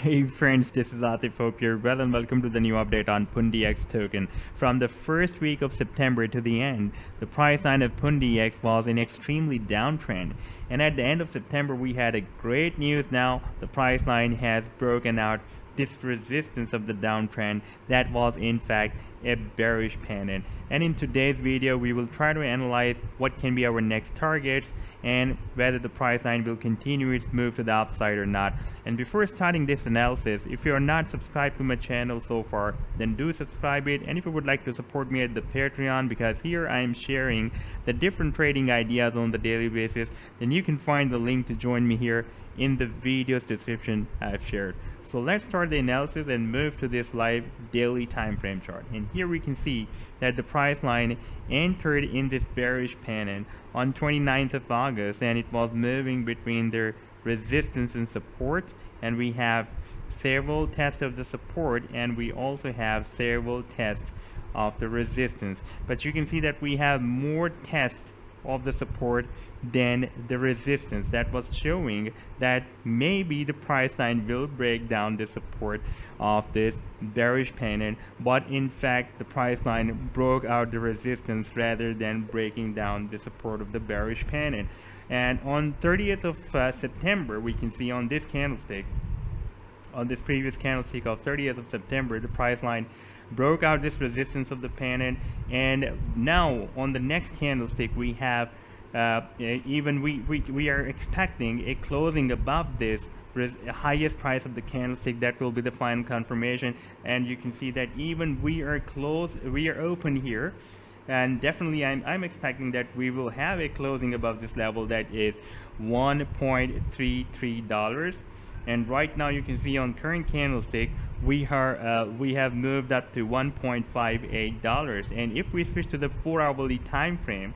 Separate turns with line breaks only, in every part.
Hey friends, this is Atif. Hope you're well and welcome to the new update on pundix token. From the first week of September to the end, the price line of pundix was in extremely downtrend. And at the end of September, we had a great news. Now the price line has broken out this resistance of the downtrend that was in fact a bearish pennant. And in today's video, we will try to analyze what can be our next targets and whether the price line will continue its move to the upside or not. And before starting this analysis, if you are not subscribed to my channel so far, then do subscribe it. And if you would like to support me at the Patreon, because here I am sharing the different trading ideas on the daily basis, then you can find the link to join me here in the video's description I've shared. So let's start the analysis and move to this live daily time frame chart. And here we can see that the price line entered in this bearish pennant on 29th of August, and it was moving between their resistance and support, and we have several tests of the support and we also have several tests of the resistance. But you can see that we have more tests of the support than the resistance. That was showing that maybe the price line will break down the support of this bearish pennant, but in fact the price line broke out the resistance rather than breaking down the support of the bearish pennant. And on 30th of September, we can see on this candlestick, on this previous candlestick of 30th of September, the price line broke out this resistance of the pennant, and now on the next candlestick we have we are expecting a closing above this highest price of the candlestick. That will be the final confirmation, and you can see that even we are open here, and definitely I'm expecting that we will have a closing above this level, that is $1.33. And right now you can see on current candlestick we have moved up to $1.58. And if we switch to the 4-hourly time frame,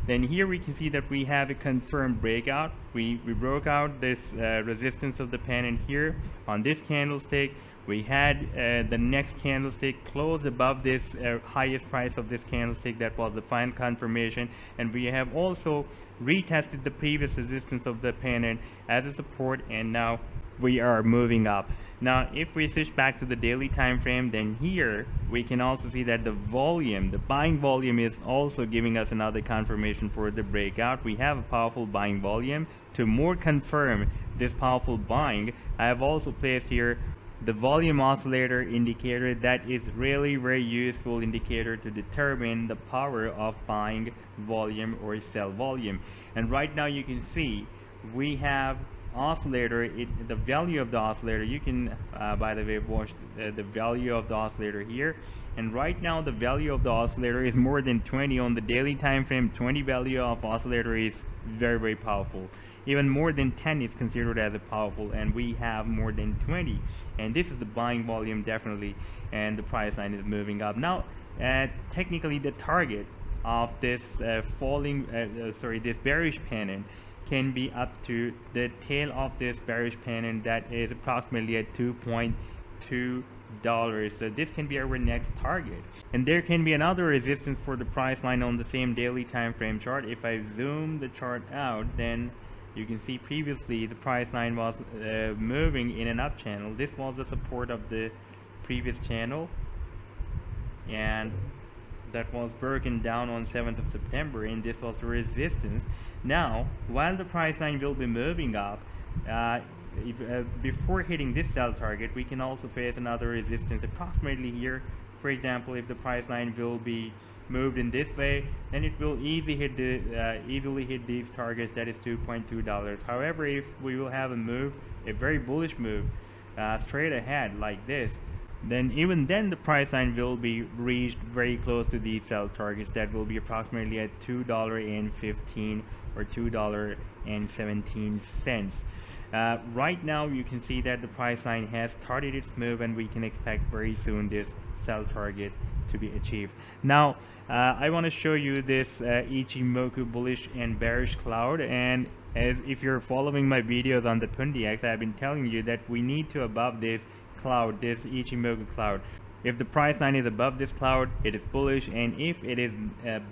then here we can see that we have a confirmed breakout. We broke out this resistance of the pennant here on this candlestick. We had the next candlestick close above this highest price of this candlestick. That was the final confirmation, and we have also retested the previous resistance of the pennant as a support, and now we are moving up. Now if we switch back to the daily time frame, then here we can also see that the buying volume is also giving us another confirmation for the breakout. We have a powerful buying volume. To more confirm this powerful buying, I have also placed here the volume oscillator indicator. That is really very useful indicator to determine the power of buying volume or sell volume. And right now you can see we have oscillator, the value of the oscillator. You can by the way watch the value of the oscillator here, and right now the value of the oscillator is more than 20 on the daily time frame. 20 value of oscillator is very powerful. Even more than 10 is considered as a powerful, and we have more than 20, and this is the buying volume definitely, and the price line is moving up. Now technically the target of this this bearish pennant can be up to the tail of this bearish pennant, that is approximately at $2.2. So this can be our next target, and there can be another resistance for the price line on the same daily time frame chart. If I zoom the chart out, then you can see previously the price line was moving in an up channel. This was the support of the previous channel, and that was broken down on 7th of September, and this was the resistance. Now while the price line will be moving up, before hitting this sell target, we can also face another resistance approximately here. For example, if the price line will be moved in this way, then it will easily hit these targets, that is $2.2. However, if we will have a very bullish move straight ahead like this, then even then the price line will be reached very close to these sell targets. That will be approximately at $2.15 or $2.17. Right now you can see that the price line has started its move, and we can expect very soon this sell target to be achieved. Now I want to show you this Ichimoku bullish and bearish cloud, and if you're following my videos on the pundix, I've been telling you that we need to above this cloud, this Ichimoku cloud. If the price line is above this cloud, it is bullish, and if it is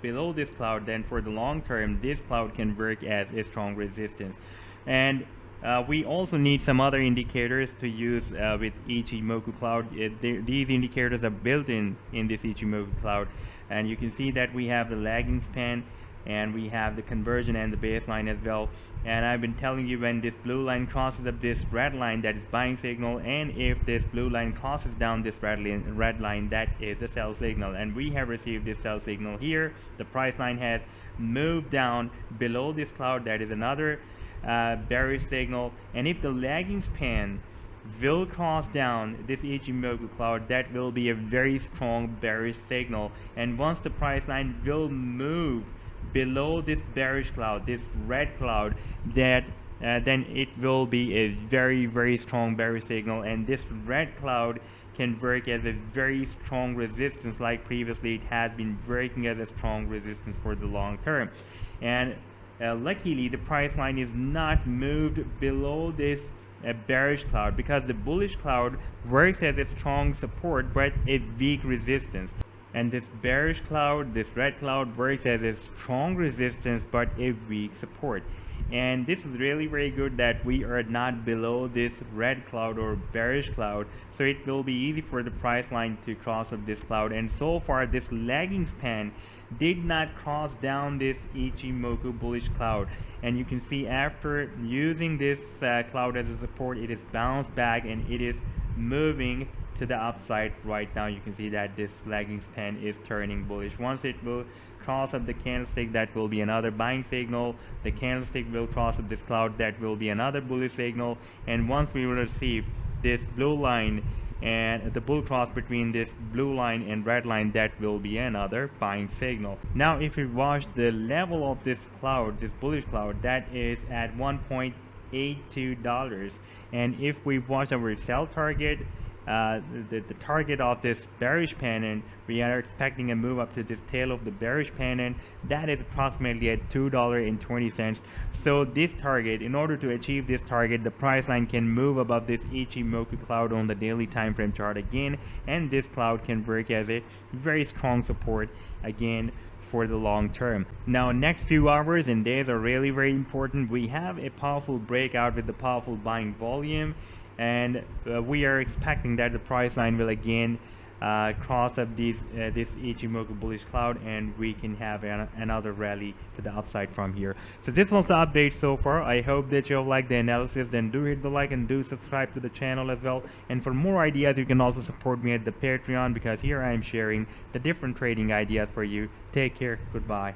below this cloud, then for the long term this cloud can work as a strong resistance. And We also need some other indicators to use with Ichimoku Cloud. These indicators are built in this Ichimoku Cloud, and you can see that we have the lagging span, and we have the conversion and the baseline as well. And I've been telling you, when this blue line crosses up this red line, that is buying signal, and if this blue line crosses down this red line, that is a sell signal. And we have received this sell signal here. The price line has moved down below this cloud, that is another bearish signal. And if the lagging span will cross down this Ichimoku cloud, that will be a very strong bearish signal. And once the price line will move below this bearish cloud, this red cloud, that then it will be a very strong bearish signal. And this red cloud can work as a very strong resistance, like previously it has been working as a strong resistance for the long term. And luckily the price line is not moved below this bearish cloud, because the bullish cloud works as a strong support but a weak resistance. And this bearish cloud, this red cloud, works as a strong resistance but a weak support. And this is really very good that we are not below this red cloud or bearish cloud, so it will be easy for the price line to cross up this cloud. And so far this lagging span did not cross down this Ichimoku bullish cloud, and you can see after using this cloud as a support, it is bounced back and it is moving to the upside. Right now you can see that this lagging span is turning bullish. Once it will cross up the candlestick, that will be another buying signal. The candlestick will cross up this cloud, that will be another bullish signal. And once we will receive this blue line and the bull cross between this blue line and red line, that will be another buying signal. Now if we watch the level of this cloud, this bullish cloud, that is at $1.82. And if we watch our sell target, the target of this bearish pennant, we are expecting a move up to this tail of the bearish pennant, that is approximately at $2.20. So this target, in order to achieve this target, the price line can move above this Ichimoku cloud on the daily time frame chart again, and this cloud can work as a very strong support again for the long term. Now next few hours and days are really very important. We have a powerful breakout with the powerful buying volume, and we are expecting that the price line will again cross up this Ichimoku bullish cloud, and we can have another rally to the upside from here. So this was the update so far. I hope that you have liked the analysis. Then do hit the like and do subscribe to the channel as well. And for more ideas, you can also support me at the Patreon, because here I am sharing the different trading ideas for you. Take care. Goodbye.